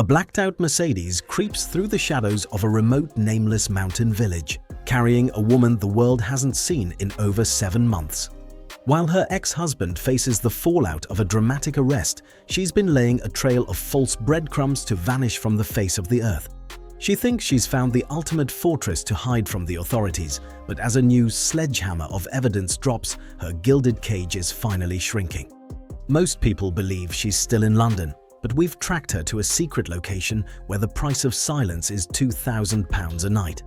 A blacked-out Mercedes creeps through the shadows of a remote, nameless mountain village, carrying a woman the world hasn't seen in over 7 months. While her ex-husband faces the fallout of a dramatic arrest, she's been laying a trail of false breadcrumbs to vanish from the face of the earth. She thinks she's found the ultimate fortress to hide from the authorities, but as a new sledgehammer of evidence drops, her gilded cage is finally shrinking. Most people believe she's still in London, but we've tracked her to a secret location where the price of silence is £2,000 a night.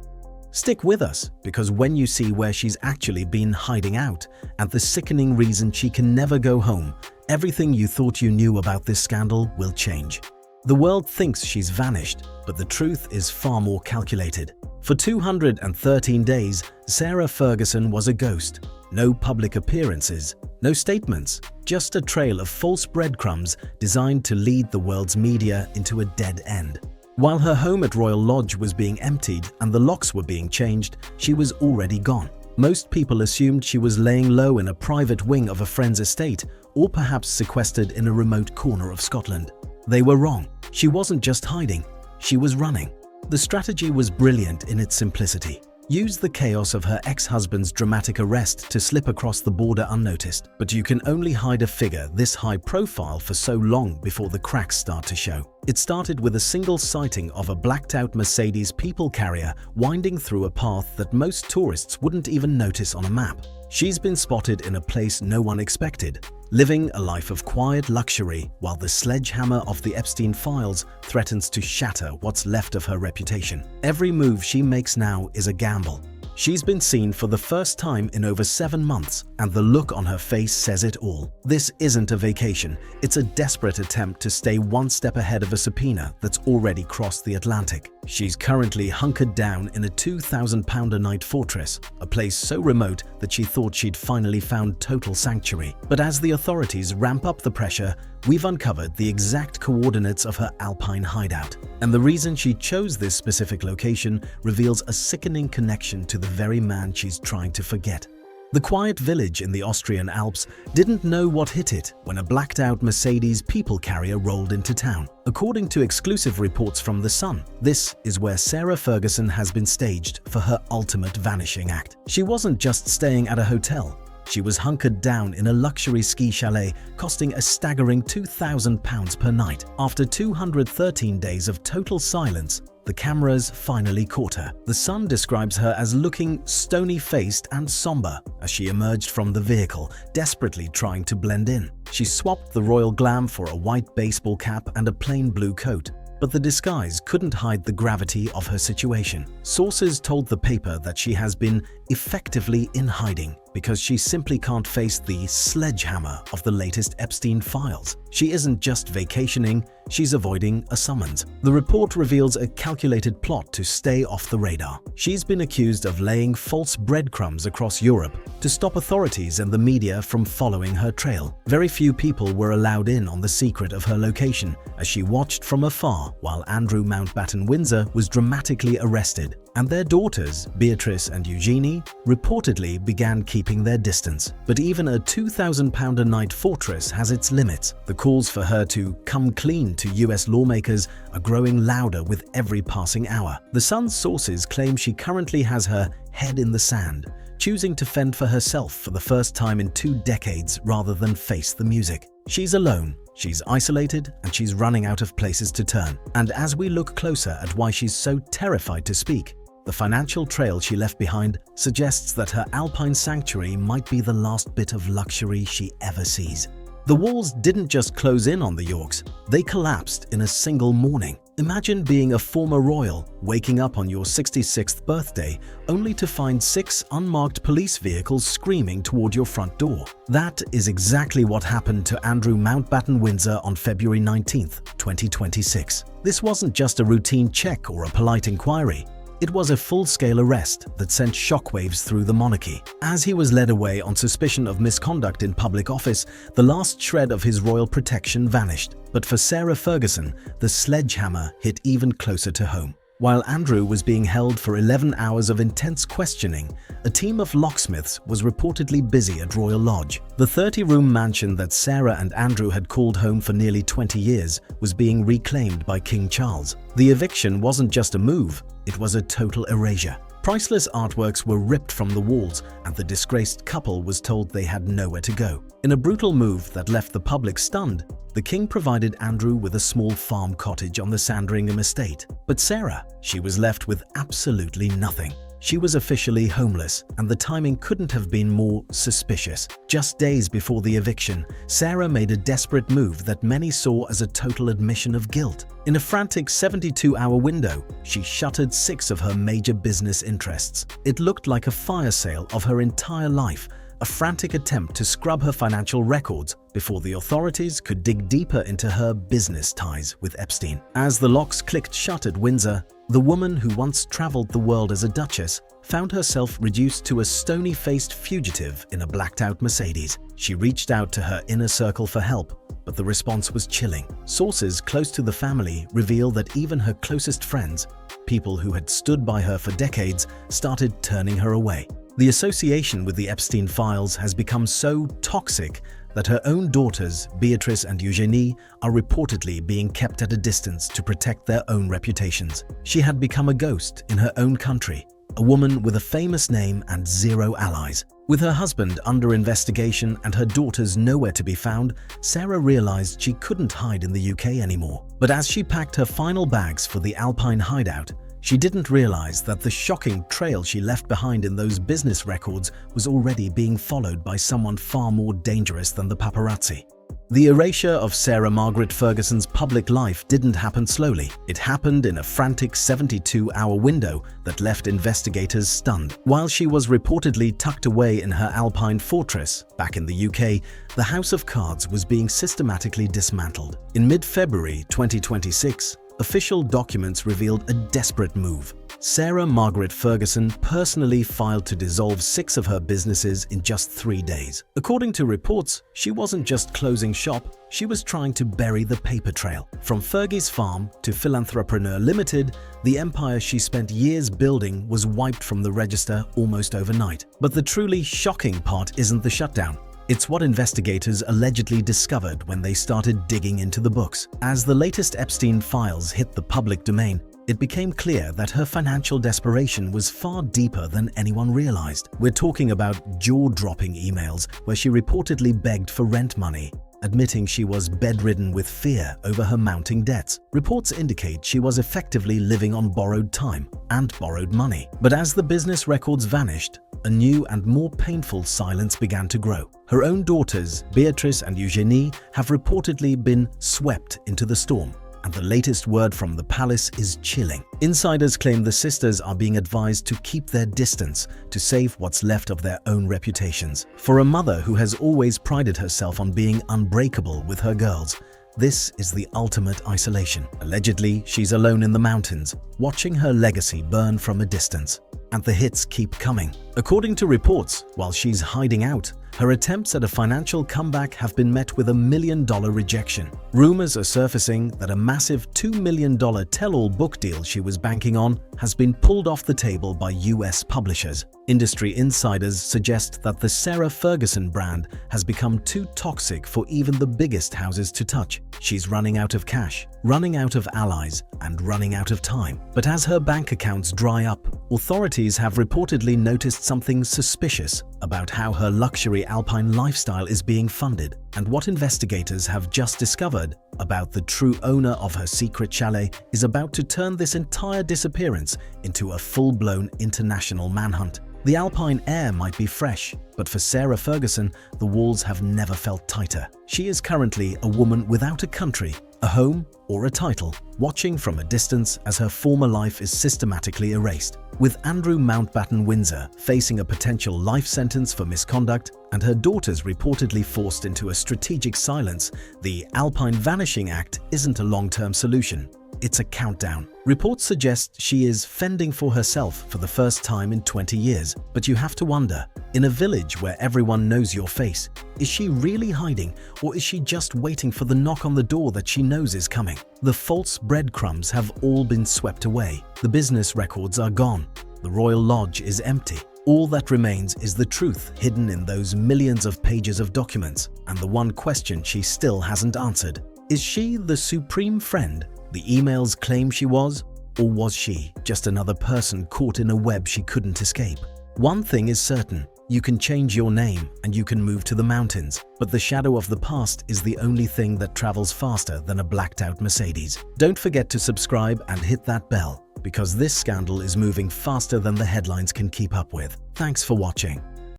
Stick with us, because when you see where she's actually been hiding out and the sickening reason she can never go home, everything you thought you knew about this scandal will change. The world thinks she's vanished, but the truth is far more calculated. For 213 days, Sarah Ferguson was a ghost. No public appearances, no statements, just a trail of false breadcrumbs designed to lead the world's media into a dead end. While her home at Royal Lodge was being emptied and the locks were being changed, she was already gone. Most people assumed she was laying low in a private wing of a friend's estate or perhaps sequestered in a remote corner of Scotland. They were wrong. She wasn't just hiding, she was running. The strategy was brilliant in its simplicity. Use the chaos of her ex-husband's dramatic arrest to slip across the border unnoticed. But you can only hide a figure this high profile for so long before the cracks start to show. It started with a single sighting of a blacked-out Mercedes people carrier winding through a path that most tourists wouldn't even notice on a map. She's been spotted in a place no one expected, living a life of quiet luxury while the sledgehammer of the Epstein files threatens to shatter what's left of her reputation. Every move she makes now is a gamble. She's been seen for the first time in over 7 months, and the look on her face says it all. This isn't a vacation, it's a desperate attempt to stay one step ahead of a subpoena that's already crossed the Atlantic. She's currently hunkered down in a £2,000 a night fortress, a place so remote that she thought she'd finally found total sanctuary. But as the authorities ramp up the pressure, we've uncovered the exact coordinates of her Alpine hideout. And the reason she chose this specific location reveals a sickening connection to the very man she's trying to forget. The quiet village in the Austrian Alps didn't know what hit it when a blacked-out Mercedes people carrier rolled into town. According to exclusive reports from The Sun, this is where Sarah Ferguson has been staged for her ultimate vanishing act. She wasn't just staying at a hotel. She was hunkered down in a luxury ski chalet costing a staggering £2,000 per night. After 213 days of total silence, the cameras finally caught her. The Sun describes her as looking stony-faced and somber as she emerged from the vehicle, desperately trying to blend in. She swapped the royal glam for a white baseball cap and a plain blue coat. But the disguise couldn't hide the gravity of her situation. Sources told the paper that she has been effectively in hiding because she simply can't face the sledgehammer of the latest Epstein files. She isn't just vacationing, she's avoiding a summons. The report reveals a calculated plot to stay off the radar. She's been accused of laying false breadcrumbs across Europe to stop authorities and the media from following her trail. Very few people were allowed in on the secret of her location as she watched from afar while Andrew Mountbatten-Windsor was dramatically arrested, and their daughters, Beatrice and Eugenie, reportedly began keeping their distance. But even a £2,000 a night fortress has its limits. The calls for her to come clean to US lawmakers are growing louder with every passing hour. The Sun's sources claim she currently has her head in the sand, choosing to fend for herself for the first time in 2 decades rather than face the music. She's alone. She's isolated and she's running out of places to turn. And as we look closer at why she's so terrified to speak, the financial trail she left behind suggests that her Alpine sanctuary might be the last bit of luxury she ever sees. The walls didn't just close in on the Yorks, they collapsed in a single morning. Imagine being a former royal, waking up on your 66th birthday, only to find 6 unmarked police vehicles screaming toward your front door. That is exactly what happened to Andrew Mountbatten-Windsor on February 19, 2026. This wasn't just a routine check or a polite inquiry. It was a full-scale arrest that sent shockwaves through the monarchy. As he was led away on suspicion of misconduct in public office, the last shred of his royal protection vanished. But for Sarah Ferguson, the sledgehammer hit even closer to home. While Andrew was being held for 11 hours of intense questioning, a team of locksmiths was reportedly busy at Royal Lodge. The 30-room mansion that Sarah and Andrew had called home for nearly 20 years was being reclaimed by King Charles. The eviction wasn't just a move, it was a total erasure. Priceless artworks were ripped from the walls, and the disgraced couple was told they had nowhere to go. In a brutal move that left the public stunned, the king provided Andrew with a small farm cottage on the Sandringham estate. But Sarah, she was left with absolutely nothing. She was officially homeless, and the timing couldn't have been more suspicious. Just days before the eviction, Sarah made a desperate move that many saw as a total admission of guilt. In a frantic 72-hour window, she shuttered 6 of her major business interests. It looked like a fire sale of her entire life, a frantic attempt to scrub her financial records before the authorities could dig deeper into her business ties with Epstein. As the locks clicked shut at Windsor, the woman who once traveled the world as a duchess found herself reduced to a stony-faced fugitive in a blacked-out Mercedes. She reached out to her inner circle for help, but the response was chilling. Sources close to the family reveal that even her closest friends, people who had stood by her for decades, started turning her away. The association with the Epstein files has become so toxic that her own daughters, Beatrice and Eugenie, are reportedly being kept at a distance to protect their own reputations. She had become a ghost in her own country, a woman with a famous name and 0 allies. With her husband under investigation and her daughters nowhere to be found, Sarah realized she couldn't hide in the UK anymore. But as she packed her final bags for the Alpine hideout, she didn't realize that the shocking trail she left behind in those business records was already being followed by someone far more dangerous than the paparazzi. The erasure of Sarah Margaret Ferguson's public life didn't happen slowly. It happened in a frantic 72-hour window that left investigators stunned. While she was reportedly tucked away in her Alpine fortress back in the UK, the House of Cards was being systematically dismantled. In mid-February 2026, official documents revealed a desperate move. Sarah Margaret Ferguson personally filed to dissolve 6 of her businesses in just 3 days. According to reports, she wasn't just closing shop, she was trying to bury the paper trail. From Fergie's Farm to Philanthropreneur Limited, the empire she spent years building was wiped from the register almost overnight. But the truly shocking part isn't the shutdown. It's what investigators allegedly discovered when they started digging into the books. As the latest Epstein files hit the public domain, it became clear that her financial desperation was far deeper than anyone realized. We're talking about jaw-dropping emails where she reportedly begged for rent money, admitting she was bedridden with fear over her mounting debts. Reports indicate she was effectively living on borrowed time and borrowed money. But as the business records vanished, a new and more painful silence began to grow. Her own daughters, Beatrice and Eugenie, have reportedly been swept into the storm, and the latest word from the palace is chilling. Insiders claim the sisters are being advised to keep their distance to save what's left of their own reputations. For a mother who has always prided herself on being unbreakable with her girls, this is the ultimate isolation. Allegedly, she's alone in the mountains, watching her legacy burn from a distance. And the hits keep coming. According to reports, while she's hiding out, her attempts at a financial comeback have been met with $1 million rejection. Rumors are surfacing that a massive $2 million tell-all book deal she was banking on has been pulled off the table by US publishers. Industry insiders suggest that the Sarah Ferguson brand has become too toxic for even the biggest houses to touch. She's running out of cash, running out of allies, and running out of time. But as her bank accounts dry up, authorities have reportedly noticed something suspicious about how her luxury Alpine lifestyle is being funded, and what investigators have just discovered about the true owner of her secret chalet is about to turn this entire disappearance into a full-blown international manhunt. The Alpine air might be fresh, but for Sarah Ferguson, the walls have never felt tighter. She is currently a woman without a country, a home, or a title, watching from a distance as her former life is systematically erased. With Andrew Mountbatten-Windsor facing a potential life sentence for misconduct and her daughters reportedly forced into a strategic silence, the Alpine Vanishing Act isn't a long-term solution. It's a countdown. Reports suggest she is fending for herself for the first time in 20 years. But you have to wonder, in a village where everyone knows your face, is she really hiding, or is she just waiting for the knock on the door that she knows is coming? The false breadcrumbs have all been swept away. The business records are gone. The royal lodge is empty. All that remains is the truth hidden in those millions of pages of documents, and the one question she still hasn't answered. Is she the supreme friend the emails claim she was, or was she just another person caught in a web she couldn't escape? One thing is certain, you can change your name and you can move to the mountains, but the shadow of the past is the only thing that travels faster than a blacked-out Mercedes. Don't forget to subscribe and hit that bell, because this scandal is moving faster than the headlines can keep up with. Thanks for watching.